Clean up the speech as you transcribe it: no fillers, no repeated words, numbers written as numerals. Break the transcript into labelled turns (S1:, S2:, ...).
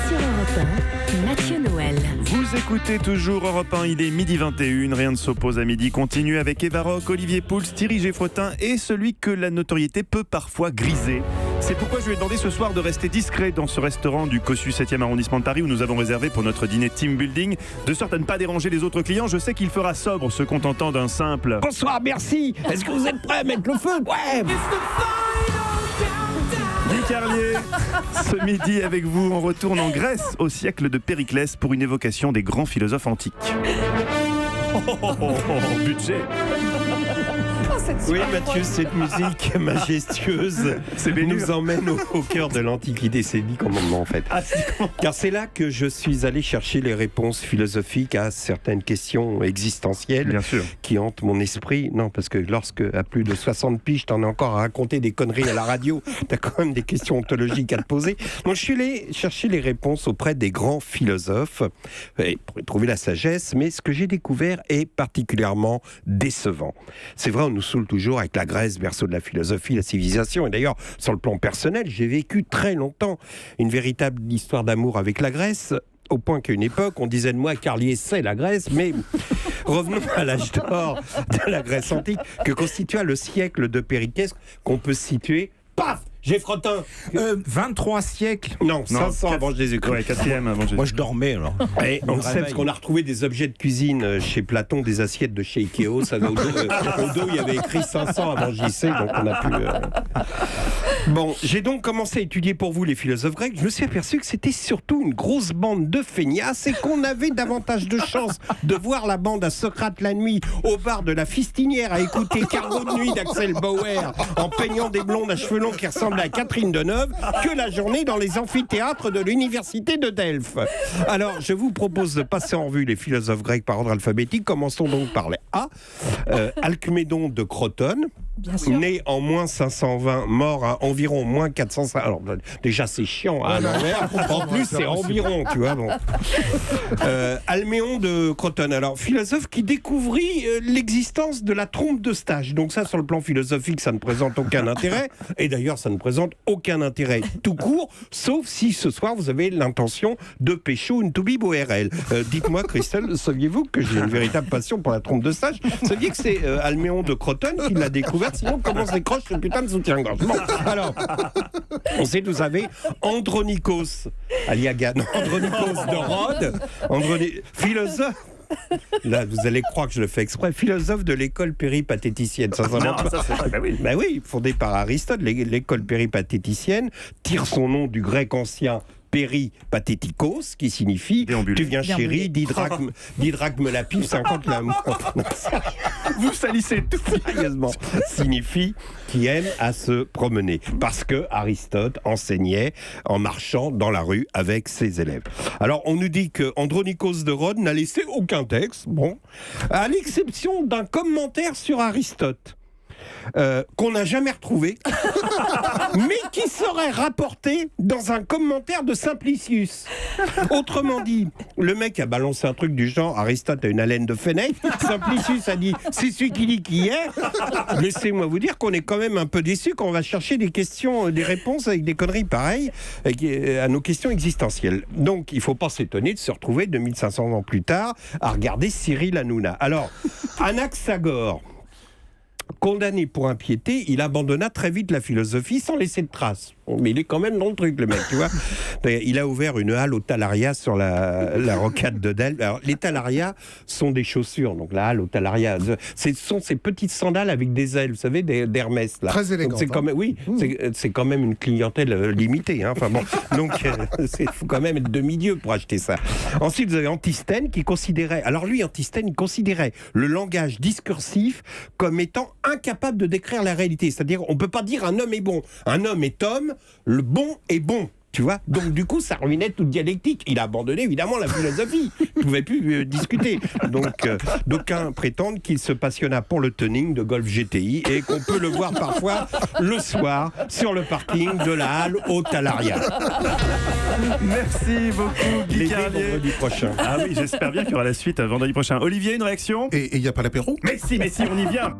S1: Sur Europe 1, Mathieu Noël.
S2: Vous écoutez toujours Europe 1, il est midi 21, rien ne s'oppose à midi. Continue avec Eva Rock, Olivier Pouls, Thierry Geffrotin et celui que la notoriété peut parfois griser. C'est pourquoi je lui ai demandé ce soir de rester discret dans ce restaurant du Cossu 7e arrondissement de Paris où nous avons réservé pour notre dîner team building, de sorte à ne pas déranger les autres clients. Je sais qu'il fera sobre, se contentant d'un simple «
S3: Bonsoir, merci. Est-ce que vous êtes prêts à mettre le feu? Ouais.
S2: Guy Carlier. Ce midi avec vous, on retourne en Grèce au siècle de Périclès pour une évocation des grands philosophes antiques. Budget.
S3: Oui, Mathieu, cette musique majestueuse nous emmène au cœur de l'Antiquité. C'est dit commandement, en fait. Car c'est là que je suis allé chercher les réponses philosophiques à certaines questions existentielles.
S2: Bien sûr.
S3: Qui hantent mon esprit. Non, parce que lorsque, à plus de 60 piges, t'en as encore à raconter des conneries à la radio, t'as quand même des questions ontologiques à te poser. Donc, je suis allé chercher les réponses auprès des grands philosophes pour trouver la sagesse, mais ce que j'ai découvert est particulièrement décevant. C'est vrai, on nous saoule toujours avec la Grèce, berceau de la philosophie, la civilisation. Et d'ailleurs, sur le plan personnel, j'ai vécu très longtemps une véritable histoire d'amour avec la Grèce, au point qu'à une époque, on disait de moi, Carlier, c'est la Grèce, mais revenons à l'âge d'or de la Grèce antique, que constitua le siècle de Périclès, qu'on peut situer, paf, Geffrotin.
S4: 23 siècles.
S3: Non, 500 avant Jésus-Christ.
S2: Ouais, 4e avant Jésus-Christ.
S4: Moi, je dormais, alors.
S3: Et on le sait parce qu'on a retrouvé des objets de cuisine chez Platon, des assiettes de chez Ikea. Ça, au dos, il y avait écrit 500 avant JC, donc on a pu... Bon, j'ai donc commencé à étudier pour vous les philosophes grecs. Je me suis aperçu que c'était surtout une grosse bande de feignasses et qu'on avait davantage de chance de voir la bande à Socrate la nuit au bar de la Fistinière à écouter Cargo de nuit d'Axel Bauer en peignant des blondes à cheveux longs qui ressemblaient à Catherine Deneuve que la journée dans les amphithéâtres de l'université de Delphes. Alors, je vous propose de passer en revue les philosophes grecs par ordre alphabétique. Commençons donc par les A. Alcmédon de Crotone, né en moins 520, mort à environ moins 405. Alors, déjà, c'est chiant à l'envers. En plus, c'est environ, tu vois. Bon. Alméon de Crotone, alors, philosophe qui découvrit l'existence de la trompe de stage. Donc ça, sur le plan philosophique, ça ne présente aucun intérêt. Et d'ailleurs, ça ne présente aucun intérêt tout court, sauf si ce soir, vous avez l'intention de pécho une toubib ORL. Dites-moi, Christelle, saviez-vous que j'ai une véritable passion pour la trompe de stage? Saviez que c'est Alméon de Crotone qui l'a découvert? Sinon, comment se décroche ce putain de soutien-gorge? Bon, alors, ensuite, vous avez Andronikos Aliaga, Andronikos de Rhodes, philosophe. Là, vous allez croire que je le fais exprès. Philosophe de l'école péripatéticienne. Bah oui, fondée par Aristote, l'école péripatéticienne tire son nom du grec ancien péripatétikos, qui signifie tu viens chérie, 10 drachmes la pipe, 50 la mort.
S2: Vous salissez tout.
S3: Sérieusement, signifie qui aime à se promener. Parce que Aristote enseignait en marchant dans la rue avec ses élèves. Alors, on nous dit que Andronikos de Rhodes n'a laissé aucun texte, bon, à l'exception d'un commentaire sur Aristote. Qu'on n'a jamais retrouvé, mais qui serait rapporté dans un commentaire de Simplicius. Autrement dit, le mec a balancé un truc du genre Aristote a une haleine de fenêtre, Simplicius a dit c'est celui qui dit qui est. Laissez-moi vous dire qu'on est quand même un peu déçus quand on va chercher des questions, des réponses avec des conneries pareilles à nos questions existentielles. Donc il ne faut pas s'étonner de se retrouver 2500 ans plus tard à regarder Cyril Hanouna. Alors, Anaxagore, condamné pour impiété, il abandonna très vite la philosophie sans laisser de traces. Mais il est quand même dans le truc, le mec, tu vois. Il a ouvert une halle au Talaria sur la rocade de Delphes. Alors, les Talaria sont des chaussures, donc la halle au Talaria, ce sont ces petites sandales avec des ailes, vous savez, d'Hermès. Là.
S4: Très élégant.
S3: C'est quand même, oui, c'est quand même une clientèle limitée. Hein. Enfin bon, donc il faut quand même être demi-dieu pour acheter ça. Ensuite, vous avez Antisthène qui considérait, alors lui, Antisthène, il considérait le langage discursif comme étant incapable de décrire la réalité. C'est-à-dire, on ne peut pas dire un homme est bon. Un homme est homme, le bon est bon. Tu vois, donc du coup, ça ruinait toute dialectique. Il a abandonné évidemment la philosophie. Il ne pouvait plus discuter. Donc, d'aucuns prétendent qu'il se passionna pour le tuning de Golf GTI et qu'on peut le voir parfois le soir sur le parking de la halle au Talaria.
S2: Merci beaucoup, Guy Carlier.
S3: Vendredi prochain.
S2: Ah oui, j'espère bien qu'il y aura la suite vendredi prochain. Olivier, une réaction?
S4: Et il n'y a pas l'apéro?
S2: Mais si, on y vient.